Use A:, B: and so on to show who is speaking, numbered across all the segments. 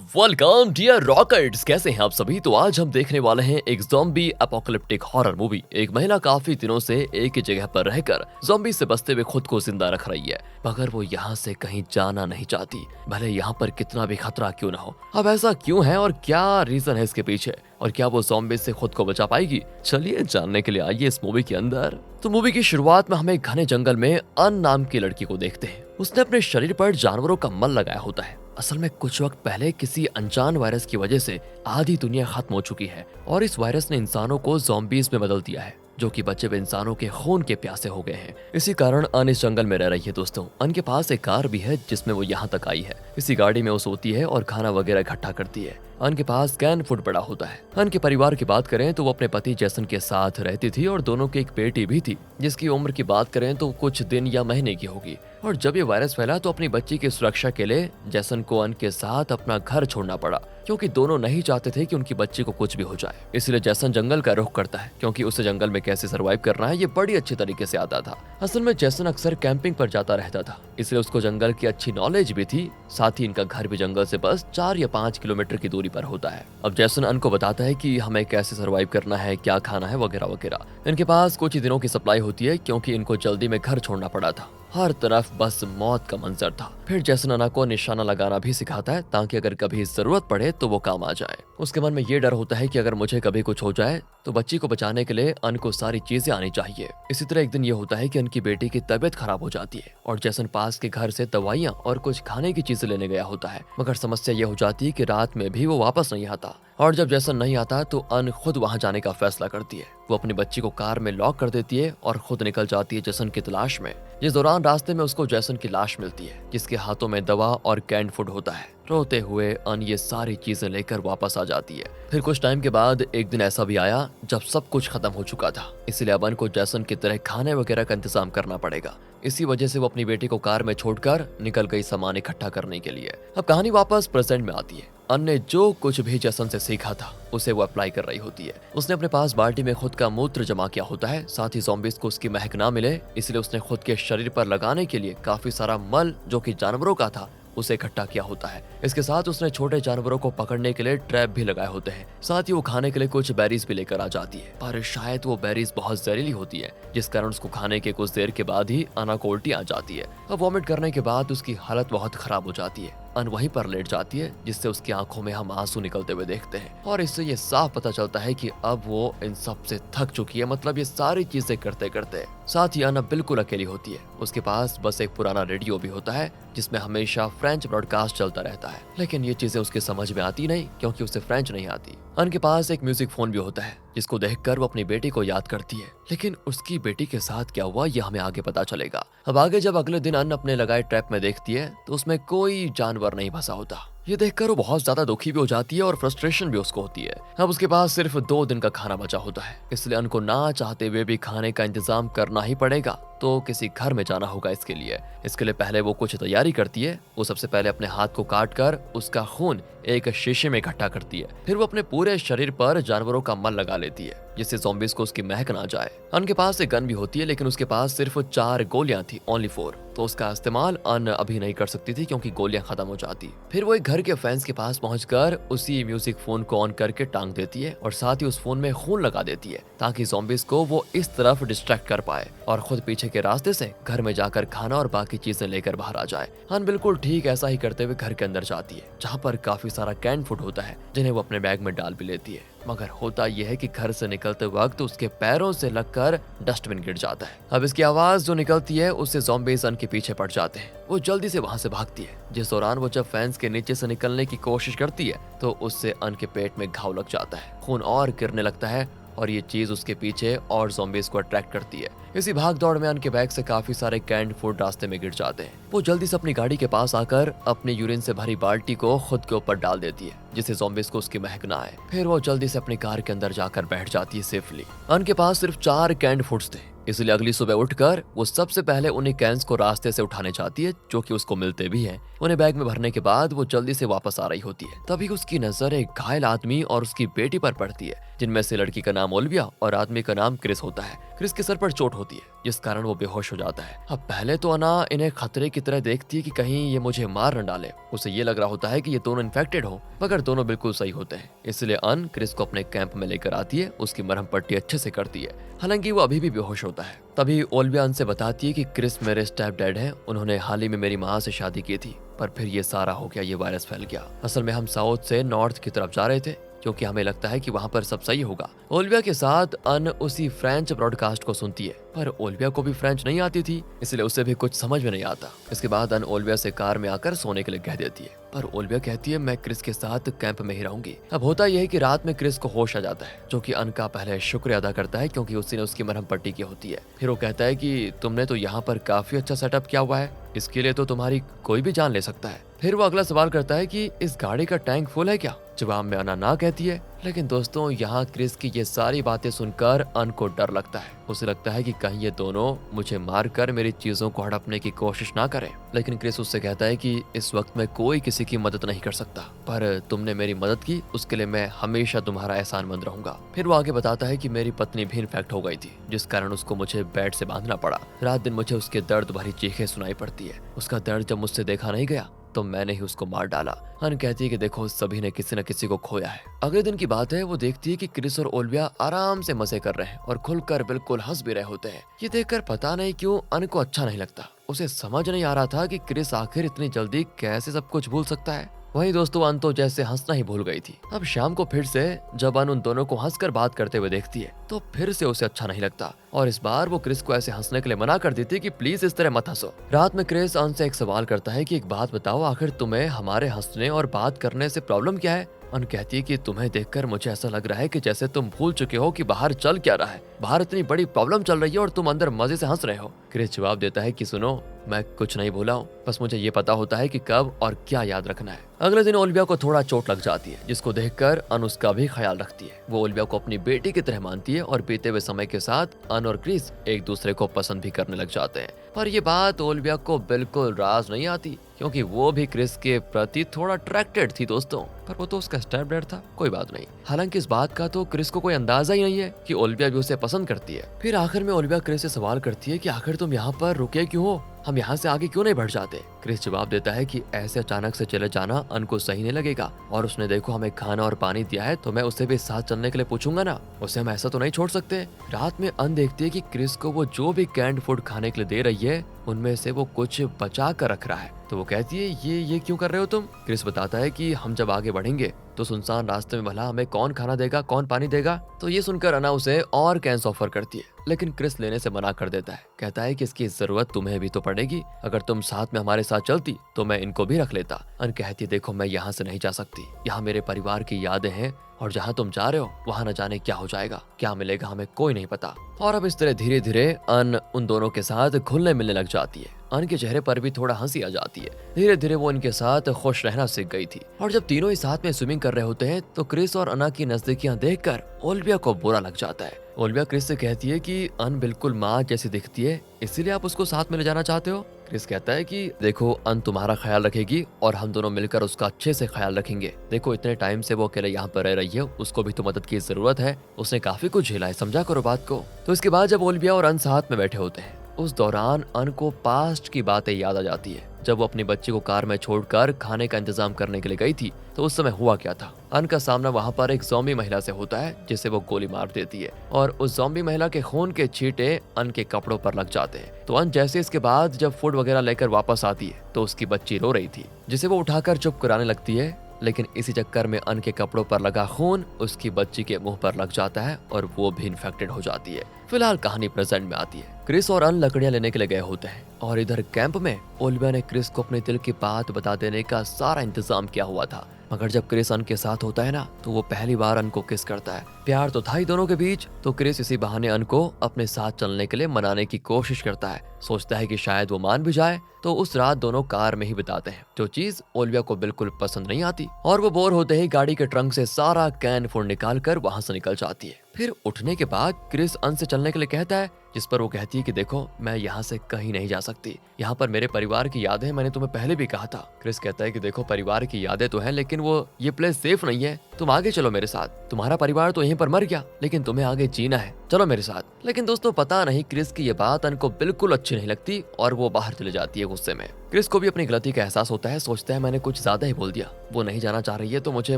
A: Welcome dear rockets, कैसे हैं आप सभी। तो आज हम देखने वाले हैं एक ज़ॉम्बी एपोकलिप्टिक हॉरर मूवी। एक महिला काफी दिनों से एक ही जगह पर रहकर ज़ॉम्बी से बचते हुए खुद को जिंदा रख रही है, मगर वो यहाँ से कहीं जाना नहीं चाहती, भले यहाँ पर कितना भी खतरा क्यों ना हो। अब ऐसा क्यों है और क्या रीजन है इसके पीछे, और क्या वो ज़ॉम्बी से खुद को बचा पाएगी, चलिए जानने के लिए आइए इस मूवी के अंदर। तो मूवी की शुरुआत में हमें घने जंगल में अन नाम की लड़की को देखते हैं। उसने अपने शरीर पर जानवरों का मल लगाया होता है। असल में कुछ वक्त पहले किसी अनजान वायरस की वजह से आधी दुनिया खत्म हो चुकी है और इस वायरस ने इंसानों को ज़ॉम्बीज़ में बदल दिया है, जो कि बचे हुए इंसानों के खून के प्यासे हो गए हैं। इसी कारण अन इस जंगल में रह रही है। दोस्तों, अन के पास एक कार भी है जिसमें वो यहाँ तक आई है। इसी गाड़ी में वो सोती है और खाना वगैरह इकट्ठा करती है। अन के पास कैन फूड पड़ा होता है। अन के परिवार की बात करें तो वो अपने पति जैसन के साथ रहती थी और दोनों की एक बेटी भी थी, जिसकी उम्र की बात करें तो कुछ दिन या महीने की होगी। और जब ये वायरस फैला तो अपनी बच्ची की सुरक्षा के लिए जैसन को अन के साथ अपना घर छोड़ना पड़ा, क्योंकि दोनों नहीं चाहते थे कि उनकी बच्ची को कुछ भी हो जाए। इसलिए जैसन जंगल का रुख करता है, क्योंकि उसे जंगल में कैसे सरवाइव करना है ये बड़ी अच्छी तरीके से आता था। असल में जैसन अक्सर कैंपिंग पर जाता रहता था, इसलिए उसको जंगल की अच्छी नॉलेज भी थी। साथ ही इनका घर भी जंगल से बस 4 या 5 किलोमीटर की दूरी पर होता है। अब जैसन अन को बताता है कि हमें कैसे सरवाइव करना है, क्या खाना है वगैरह वगैरह। इनके पास कुछ ही दिनों की सप्लाई होती है, क्योंकि इनको जल्दी में घर छोड़ना पड़ा था। हर तरफ बस मौत का मंजर था। फिर जैसन अना को निशाना लगाना भी सिखाता है, ताकि अगर कभी जरूरत पड़े तो वो काम आ जाए। उसके मन में ये डर होता है कि अगर मुझे कभी कुछ हो जाए तो बच्ची को बचाने के लिए अन को सारी चीजें आनी चाहिए। इसी तरह एक दिन ये होता है कि अन की बेटी की तबीयत खराब हो जाती है और जैसन पास के घर से दवाइयाँ और कुछ खाने की चीजें लेने गया होता है, मगर समस्या ये हो जाती है कि रात में भी वो वापस नहीं आता। और जब जैसन नहीं आता तो अन खुद वहां जाने का फैसला करती है। वो अपनी बच्ची को कार में लॉक कर देती है और खुद निकल जाती है जैसन की तलाश में। जिस दौरान रास्ते में उसको जैसन की लाश मिलती है, जिसके हाथों में दवा और कैंड फूड होता है। रोते हुए अन ये सारी चीजें लेकर वापस आ जाती है। फिर कुछ टाइम के बाद एक दिन ऐसा भी आया जब सब कुछ खत्म हो चुका था, इसलिए अब अन को जैसन की तरह खाने वगैरह का इंतजाम करना पड़ेगा। इसी वजह से वो अपनी बेटी को कार में छोड़कर निकल गई सामान इकट्ठा करने के लिए। अब कहानी वापस प्रेजेंट में आती है। अन ने जो कुछ भी जैसन से सीखा था उसे वो अप्लाई कर रही होती है। उसने अपने पास बाल्टी में खुद का मूत्र जमा किया होता है, साथ ही ज़ॉम्बीज़ को उसकी महक ना मिले इसलिए उसने खुद के शरीर पर लगाने के लिए काफी सारा मल जो कि जानवरों का था उसे इकट्ठा किया होता है। इसके साथ उसने छोटे जानवरों को पकड़ने के लिए ट्रैप भी लगाए होते हैं। साथ ही वो खाने के लिए कुछ बेरीज भी लेकर आ जाती है, पर शायद वो बेरीज बहुत जहरीली होती है, जिस कारण उसको खाने के कुछ देर के बाद ही अना को उल्टी आ जाती है। अब वॉमिट करने के बाद उसकी हालत बहुत खराब हो जाती है। अन वहीं पर लेट जाती है, जिससे उसकी आंखों में हम आंसू निकलते हुए देखते हैं और इससे ये साफ पता चलता है कि अब वो इन सब से थक चुकी है, मतलब ये सारी चीजें करते करते। साथ ही अन अब बिल्कुल अकेली होती है। उसके पास बस एक पुराना रेडियो भी होता है जिसमें हमेशा फ्रेंच ब्रॉडकास्ट चलता रहता है, लेकिन ये चीजें उसके समझ में आती नहीं, क्योंकि उसे फ्रेंच नहीं आती। अन के पास एक म्यूजिक फोन भी होता है, जिसको देखकर वो अपनी बेटी को याद करती है, लेकिन उसकी बेटी के साथ क्या हुआ ये हमें आगे पता चलेगा। अब आगे जब अगले दिन अन अपने लगाए ट्रैप में देखती है तो उसमें कोई जानवर नहीं फंसा होता। ये देखकर वो बहुत ज्यादा दुखी भी हो जाती है और फ्रस्ट्रेशन भी उसको होती है। अब उसके पास सिर्फ 2 दिन का खाना बचा होता है, इसलिए अन को ना चाहते हुए भी खाने का इंतजाम करना ही पड़ेगा। तो किसी घर में जाना होगा इसके लिए पहले वो कुछ तैयारी करती है। वो सबसे पहले अपने हाथ को काट कर उसका खून एक शीशे में इकट्ठा करती है। फिर वो अपने पूरे शरीर पर जानवरों का मल लगा लेती है, जिससे ज़ॉम्बीज़ को उसकी महक ना जाए। अन के पास एक गन भी होती है, लेकिन उसके पास सिर्फ 4 गोलियां थी, ओनली 4, तो उसका इस्तेमाल अन अभी नहीं कर सकती थी क्योंकि गोलियां खत्म हो जाती। फिर वो एक घर के फैंस के पास पहुंचकर उसी म्यूजिक फोन को ऑन करके टांग देती है और साथ ही उस फोन में खून लगा देती है, ताकि ज़ॉम्बीज़ को वो इस तरफ डिस्ट्रैक्ट कर पाए और खुद पीछे के रास्ते से घर में जाकर खाना और बाकी चीजें लेकर बाहर आ जाए। अन बिल्कुल ठीक ऐसा ही करते हुए घर के अंदर जाती है, जहाँ पर काफी सारा कैन फूड होता है, जिन्हें वो अपने बैग में डाल भी लेती है। मगर होता यह है कि घर से निकलते वक्त उसके पैरों से लगकर डस्टबिन गिर जाता है। अब इसकी आवाज जो निकलती है उससे ज़ॉम्बीज़ अन के पीछे पड़ जाते हैं। वो जल्दी से वहां से भागती है। जिस दौरान वो जब फैंस के नीचे से निकलने की कोशिश करती है तो उससे अन के पेट में घाव लग जाता है, खून और गिरने लगता है और ये चीज उसके पीछे और ज़ॉम्बीज़ को अट्रैक्ट करती है। इसी भाग दौड़ में अन के बैग से काफी सारे कैंड फूड रास्ते में गिर जाते हैं। वो जल्दी से अपनी गाड़ी के पास आकर अपने यूरिन से भरी बाल्टी को खुद के ऊपर डाल देती है, जिससे ज़ॉम्बीज़ को उसकी महक ना आए। फिर वो जल्दी से अपनी कार के अंदर जाकर बैठ जाती है सेफली। अन के पास सिर्फ 4 कैंड फूड्स थे, इसलिए अगली सुबह उठकर वो सबसे पहले उन्हीं कैंस को रास्ते से उठाने जाती है, जो कि उसको मिलते भी हैं। उन्हें बैग में भरने के बाद वो जल्दी से वापस आ रही होती है। तभी उसकी नजर एक घायल आदमी और उसकी बेटी पर पड़ती है, जिनमें से लड़की का नाम ओलिविया और आदमी का नाम क्रिस होता है। क्रिस के सर पर चोट होती है, जिस कारण वो बेहोश हो जाता है। अब पहले तो अना इन्हें खतरे की तरह देखती है कि कहीं ये मुझे मार न डाले। उसे ये लग रहा होता है कि ये दोनों इन्फेक्टेड हो, मगर दोनों बिल्कुल सही होते हैं। इसलिए अन क्रिस को अपने कैंप में लेकर आती है, उसकी मरहम पट्टी अच्छे से करती है, हालांकि वो अभी भी बेहोश होता है। तभी ओलिविया अन से बताती है कि क्रिस मेरे स्टेप डैड है, उन्होंने हाल ही में मेरी माँ से शादी की थी, पर फिर ये सारा हो गया, ये वायरस फैल गया। असल में हम साउथ से नॉर्थ की तरफ जा रहे थे, क्योंकि हमें लगता है कि वहाँ पर सब सही होगा। ओलिविया के साथ अन उसी फ्रेंच ब्रॉडकास्ट को सुनती है, पर ओलिविया को भी फ्रेंच नहीं आती थी, इसलिए उसे भी कुछ समझ में नहीं आता। इसके बाद अन ओलिविया से कार में आकर सोने के लिए कह देती है, पर ओलिविया कहती है मैं क्रिस के साथ कैंप में ही रहूंगी। अब होता यह है कि रात में क्रिस को होश आ जाता है, जो कि अन का पहले शुक्रिया अदा करता है, क्योंकि उसी ने उसकी मरहम पट्टी की होती है। फिर वो कहता है कि तुमने तो यहाँ पर काफी अच्छा सेटअप किया हुआ है, इसके लिए तो तुम्हारी कोई भी जान ले सकता है। फिर वो अगला सवाल करता है कि इस गाड़ी का टैंक फुल है क्या? जवाब में अना ना कहती है। लेकिन दोस्तों, यहाँ क्रिस की ये सारी बातें सुनकर अन को डर लगता है। उसे लगता है कि कहीं ये दोनों मुझे मारकर मेरी चीजों को हड़पने की कोशिश ना करें। लेकिन क्रिस उससे कहता है कि इस वक्त में कोई किसी की मदद नहीं कर सकता, पर तुमने मेरी मदद की, उसके लिए मैं हमेशा तुम्हारा एहसानमंद रहूंगा। फिर वो आगे बताता है कि मेरी पत्नी भी इन्फेक्ट हो गई थी, जिस कारण उसको मुझे बेड से बांधना पड़ा। रात दिन मुझे उसके दर्द भरी चीखें सुनाई पड़ती है। उसका दर्द जब मुझसे देखा नहीं गया तो मैंने ही उसको मार डाला। अन कहती है कि देखो, सभी ने किसी न किसी को खोया है। अगले दिन की बात है, वो देखती है कि क्रिस और ओलिविया आराम से मजे कर रहे हैं और खुलकर बिल्कुल हंस भी रहे होते हैं। ये देखकर पता नहीं क्यों अन को अच्छा नहीं लगता। उसे समझ नहीं आ रहा था कि क्रिस आखिर इतनी जल्दी कैसे सब कुछ भूल सकता है। वहीं दोस्तों, अन तो जैसे हंसना ही भूल गई थी। अब शाम को फिर से जब अन उन दोनों को हंसकर बात करते हुए देखती है, तो फिर से उसे अच्छा नहीं लगता और इस बार वो क्रिस को ऐसे हंसने के लिए मना कर देती है कि प्लीज इस तरह मत हंसो। रात में क्रिस अन से एक सवाल करता है कि एक बात बताओ, आखिर तुम्हें हमारे हंसने और बात करने से प्रॉब्लम क्या है? अन कहती है कि तुम्हें देखकर मुझे ऐसा लग रहा है कि जैसे तुम भूल चुके हो कि बाहर चल क्या रहा है। बाहर इतनी बड़ी प्रॉब्लम चल रही है और तुम अंदर मजे से हंस रहे हो। क्रिस जवाब देता है कि सुनो, मैं कुछ नहीं भूला हूँ, बस मुझे ये पता होता है कि कब और क्या याद रखना है। अगले दिन ओलिविया को थोड़ा चोट लग जाती है, जिसको देखकर अन उसका भी ख्याल रखती है। वो ओलिविया को अपनी बेटी की तरह मानती है और बीते हुए समय के साथ अन और क्रिस एक दूसरे को पसंद भी करने लग जाते हैं। पर ये बात ओलिविया को बिल्कुल राज नहीं आती, क्योंकि वो भी क्रिस के प्रति थोड़ा अट्रैक्टेड थी दोस्तों। पर वो तो उसका स्टेप डैड था, कोई बात नहीं। हालांकि इस बात का तो क्रिस को कोई अंदाजा ही नहीं है कि ओलिविया भी उसे पसंद करती है। फिर आखिर में ओलिविया क्रिस से सवाल करती है कि आखिर तुम यहाँ पर रुके क्यों हो, हम यहाँ से आगे क्यों नहीं बढ़ जाते? क्रिस जवाब देता है कि ऐसे अचानक से चले जाना अन को सही नहीं लगेगा, और उसने देखो हमें खाना और पानी दिया है, तो मैं उसे भी साथ चलने के लिए पूछूंगा ना, उसे हम ऐसा तो नहीं छोड़ सकते। रात में अन देखती है कि क्रिस को वो जो भी कैंड फूड खाने के लिए दे रही है, उनमें से वो कुछ बचा कर रख रहा है। तो वो कहती है ये क्यों कर रहे हो तुम? क्रिस बताता है कि हम जब आगे बढ़ेंगे तो सुनसान रास्ते में भला हमें कौन खाना देगा, कौन पानी देगा? तो ये सुनकर अना उसे और कैंस ऑफर करती है, लेकिन क्रिस लेने से मना कर देता है। कहता है कि इसकी जरूरत तुम्हें भी तो पड़ेगी, अगर तुम साथ में हमारे साथ चलती तो मैं इनको भी रख लेता। अन कहती है देखो, मैं यहाँ से नहीं जा सकती, यहाँ मेरे परिवार की यादें हैं, और जहाँ तुम जा रहे हो वहाँ न जाने क्या हो जाएगा, क्या मिलेगा हमें कोई नहीं पता। और अब इस तरह धीरे धीरे अन उन दोनों के साथ घुलने मिलने लग जाती है। अन के चेहरे पर भी थोड़ा हंसी आ जाती है। धीरे धीरे वो इनके साथ खुश रहना सीख गई थी। और जब तीनों ही साथ में स्विमिंग कर रहे होते हैं तो क्रिस और अना की नजदीकियां देखकर ओलिविया को बुरा लग जाता है। ओलिविया क्रिस से कहती है कि अन बिल्कुल माँ जैसी दिखती है, इसीलिए आप उसको साथ में ले जाना चाहते हो? क्रिस कहता है कि देखो, अन तुम्हारा ख्याल रखेगी और हम दोनों मिलकर उसका अच्छे से ख्याल रखेंगे। देखो, इतने टाइम से वो अकेले यहाँ पर रह रही है, उसको भी तो मदद की जरूरत है, उसने काफी कुछ झेला है, समझा करो बात को। तो इसके बाद जब ओलिविया और अन साथ में बैठे होते हैं, उस दौरान अन को पास्ट की बातें याद आ जाती है। जब वो अपनी बच्ची को कार में छोड़कर खाने का इंतजाम करने के लिए गई थी, तो उस समय हुआ क्या था। अन का सामना वहाँ पर एक ज़ॉम्बी महिला से होता है, जिसे वो गोली मार देती है, और उस ज़ॉम्बी महिला के खून के छींटे अन के कपड़ों पर लग जाते हैं। तो अन जैसे इसके बाद जब फूड वगैरह लेकर वापस आती है, तो उसकी बच्ची रो रही थी, जिसे वो उठाकर चुप कराने लगती है। लेकिन इसी चक्कर में अन के कपड़ों पर लगा खून उसकी बच्ची के मुंह पर लग जाता है और वो भी इन्फेक्टेड हो जाती है। फिलहाल कहानी प्रेजेंट में आती है। क्रिस और अन लकड़ियां लेने के लिए गए होते हैं, और इधर कैंप में ओलिविया ने क्रिस को अपने दिल की बात बता देने का सारा इंतजाम किया हुआ था। मगर जब क्रिस अन के साथ होता है ना, तो वो पहली बार अन को किस करता है। प्यार तो था ही दोनों के बीच, तो क्रिस इसी बहाने अन को अपने साथ चलने के लिए मनाने की कोशिश करता है। सोचता है कि शायद वो मान भी जाए। तो उस रात दोनों कार में ही बिताते हैं, जो चीज ओलिविया को बिल्कुल पसंद नहीं आती, और वो बोर होते ही गाड़ी के ट्रंक से सारा कैन फूड निकाल कर वहां से निकल जाती है। फिर उठने के बाद क्रिस अन से चलने के लिए कहता है, जिस पर वो कहती है कि देखो मैं यहाँ से कहीं नहीं जा सकती, यहाँ पर मेरे परिवार की यादें हैं, मैंने तुम्हें पहले भी कहा था। क्रिस कहता है कि देखो परिवार की यादें तो हैं, लेकिन वो ये प्लेस सेफ नहीं है, तुम आगे चलो मेरे साथ, तुम्हारा परिवार तो यहीं पर मर गया, लेकिन तुम्हें आगे जीना है, चलो मेरे साथ। लेकिन दोस्तों पता नहीं क्रिस की ये बात अन को बिल्कुल अच्छी नहीं लगती और वो बाहर चले जाती है गुस्से में। क्रिस को भी अपनी गलती का एहसास होता है, सोचता है मैंने कुछ ज्यादा ही बोल दिया, वो नहीं जाना चाह रही है तो मुझे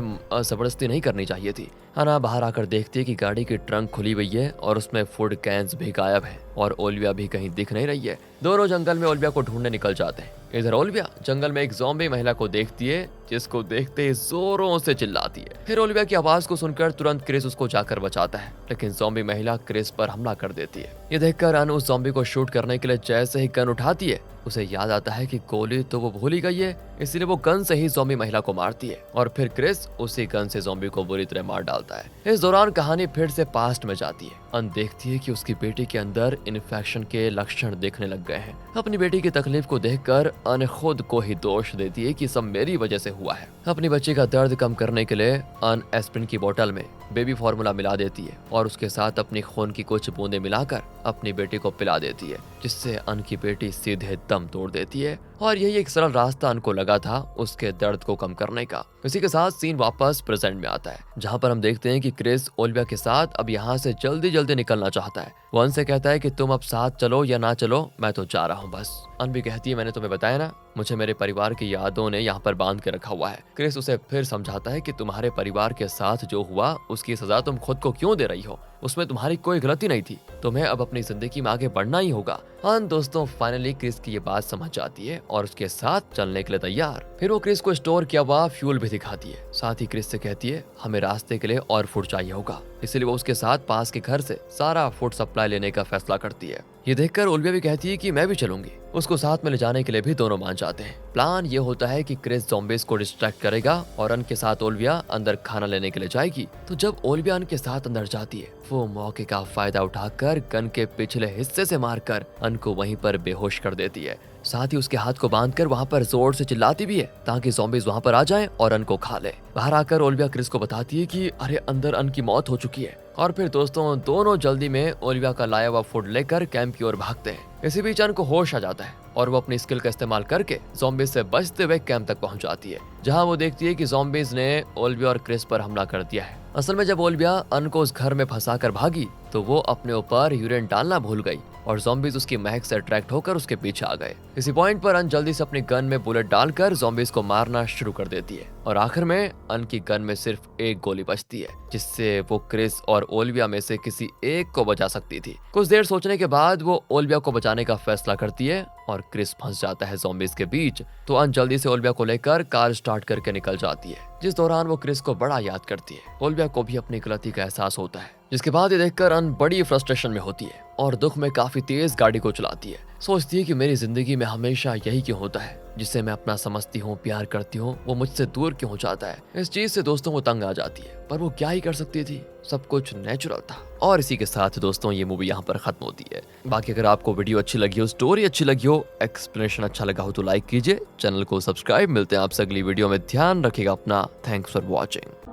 A: जबरदस्ती नहीं करनी चाहिए थी। अना बाहर आकर देखती है कि गाड़ी की ट्रंक खुली हुई है और उसमें फूड कैंस भी गायब है और ओलिविया भी कहीं दिख नहीं रही है। दोनों जंगल में ओलिविया को ढूंढने निकल जाते हैं। इधर ओलिविया जंगल में एक ज़ॉम्बी महिला को देखती है, जिसको देखते ही जोरों से चिल्लाती है। फिर ओलिविया की आवाज को सुनकर तुरंत क्रिस उसको जाकर बचाता है, लेकिन ज़ॉम्बी महिला क्रिस पर हमला कर देती है। ये देखकर अन उस ज़ॉम्बी को शूट करने के लिए जैसे ही गन उठाती है, उसे याद आता है कि गोली तो वो भूल ही गई है, इसलिए वो गन से ही ज़ॉम्बी महिला को मारती है और फिर क्रिस उसी गन से ज़ॉम्बी को बुरी तरह मार डालता है। इस दौरान कहानी फिर से पास्ट में जाती है। अन देखती है कि उसकी बेटी के अंदर इन्फेक्शन के लक्षण दिखने लग गए हैं। अपनी बेटी की तकलीफ को देखकर अन खुद को ही दोष देती है कि सब मेरी वजह से हुआ है। अपनी बच्ची का दर्द कम करने के लिए अन एस्प्रिन की बोतल में बेबी फॉर्मूला मिला देती है और उसके साथ अपनी खून की कुछ बूंदें मिलाकर अपनी बेटी को पिला देती है, जिससे अन की बेटी सीधे दम तोड़ देती है। और यही एक सरल रास्ता अन को लगा था उसके दर्द को कम करने का। इसी के साथ सीन वापस प्रेजेंट में आता है, जहाँ पर हम देखते हैं कि क्रिस ओलिविया के साथ अब यहाँ से जल्दी जल्दी निकलना चाहता है। वो अन से कहता है कि तुम अब साथ चलो या ना चलो, मैं तो जा रहा हूँ बस। अन भी कहती है मैंने तुम्हें बताया ना, मुझे मेरे परिवार की यादों ने यहाँ पर बांध के रखा हुआ है। क्रिस उसे फिर समझाता है कि तुम्हारे परिवार के साथ जो हुआ उसकी सजा तुम खुद को क्यों दे रही हो, उसमें तुम्हारी कोई गलती नहीं थी, तुम्हें अब अपनी जिंदगी में आगे बढ़ना ही होगा। अन दोस्तों फाइनली क्रिस की ये बात समझ जाती है और उसके साथ चलने के लिए तैयार। फिर वो क्रिस को स्टोर किया हुआ फ्यूल भी दिखाती है, साथ ही क्रिस से कहती है हमें रास्ते के लिए और फूड चाहिए होगा, इसलिए वो उसके साथ पास के घर से सारा फूड सप्लाई लेने का फैसला करती है। ये देखकर ओलिविया भी कहती है कि मैं भी चलूंगी। उसको साथ में ले जाने के लिए भी दोनों मान जाते हैं। प्लान ये होता है कि क्रिस ज़ॉम्बीज़ को डिस्ट्रैक्ट करेगा और अन के साथ ओलिविया अंदर खाना लेने के लिए जाएगी। तो जब ओलिविया अन के साथ अंदर जाती है, वो मौके का फायदा उठाकर गन के पिछले हिस्से से मारकर अन को वहीं पर बेहोश कर देती है। साथ ही उसके हाथ को बांधकर वहां पर जोर से चिल्लाती भी है ताकि ज़ॉम्बीज़ वहां पर आ जाएं और अन को खा ले। बाहर आकर ओलिविया क्रिस को बताती है कि अरे अंदर अन की मौत हो चुकी है। और फिर दोस्तों दोनों जल्दी में ओलिविया का लाया हुआ फूड लेकर कैंप की ओर भागते हैं। इसी बीच अन को होश आ जाता है और वो अपनी स्किल का इस्तेमाल करके ज़ॉम्बीज़ से बचते हुए कैंप तक पहुंच जाती है, जहां वो देखती है कि ज़ॉम्बीज़ ने ओलिविया और क्रिस पर हमला कर दिया है। असल में जब ओलिविया अन को उस घर में फंसाकर भागी तो वो अपने ऊपर यूरिन डालना भूल गई और ज़ॉम्बीज़ उसकी महक से अट्रैक्ट होकर उसके पीछे आ गए। इसी पॉइंट पर अन जल्दी से अपनी गन में बुलेट डालकर ज़ॉम्बीज़ को मारना शुरू कर देती है और आखिर में अन की गन में सिर्फ एक गोली बचती है, जिससे वो क्रिस और ओलिविया में से किसी एक को बचा सकती थी। कुछ देर सोचने के बाद वो ओलिविया को बचाने का फैसला करती है और क्रिस फंस जाता है ज़ॉम्बीज़ के बीच। तो अन जल्दी से ओलिविया को लेकर कार स्टार्ट करके निकल जाती है, जिस दौरान वो क्रिस को बड़ा याद करती है। ओलिविया को भी अपनी गलती का एहसास होता है, जिसके बाद ये देखकर अन बड़ी फ्रस्ट्रेशन में होती है और दुख में काफी तेज गाड़ी को चलाती है। सोचती है कि मेरी जिंदगी में हमेशा यही क्यों होता है, जिसे मैं अपना समझती हूँ प्यार करती हूँ वो मुझसे दूर क्यों हो जाता है। इस चीज से दोस्तों वो तंग आ जाती है, पर वो क्या ही कर सकती थी, सब कुछ नेचुरल था। और इसी के साथ दोस्तों ये मूवी यहाँ पर खत्म होती है। बाकी अगर आपको वीडियो अच्छी लगी हो, स्टोरी अच्छी लगी हो, एक्सप्लेनेशन अच्छा लगा हो तो लाइक कीजिए, चैनल को सब्सक्राइब। मिलते हैं आपसे अगली वीडियो में, ध्यान रखिएगा अपना। Thanks for watching.